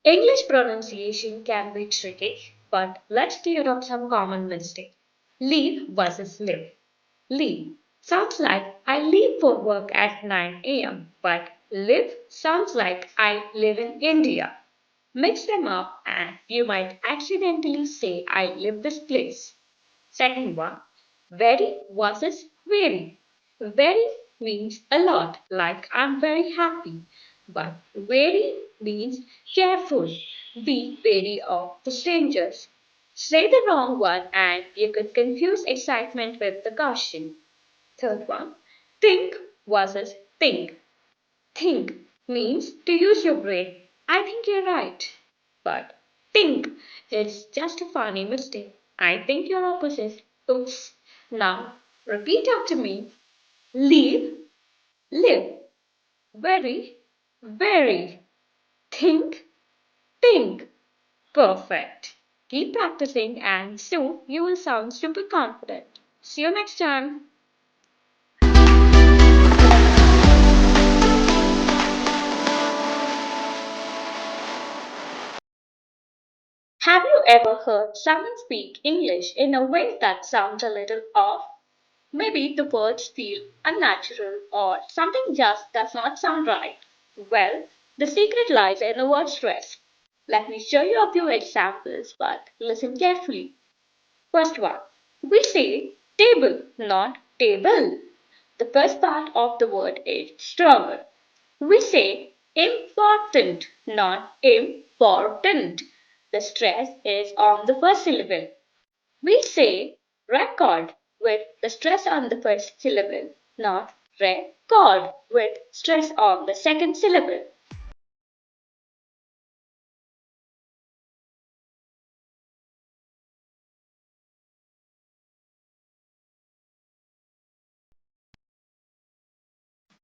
English pronunciation can be tricky, but let's clear up some common mistakes. Leave versus live. Leave sounds like I leave for work at 9 a.m., but live sounds like I live in India. Mix them up and you might accidentally say I live this place. Second one, very versus very. Very means a lot, like I'm very happy. But very means careful. Be wary of the strangers. Say the wrong one and you could confuse excitement with the caution. Third one, think versus think. Think means to use your brain. I think you're right. But think is just a funny mistake. I think you're opposite. Oops. Now repeat after me. Leave, live. Very, very. Think, think. Perfect. Keep practicing and soon you will sound super confident. See you next time. Have you ever heard someone speak English in a way that sounds a little off? Maybe the words feel unnatural or something just does not sound right. Well, the secret lies in the word stress. Let me show you a few examples, but listen carefully. First one, we say table, not table. The first part of the word is stronger. We say important, not important. The stress is on the first syllable. We say record with the stress on the first syllable, not record with stress on the second syllable.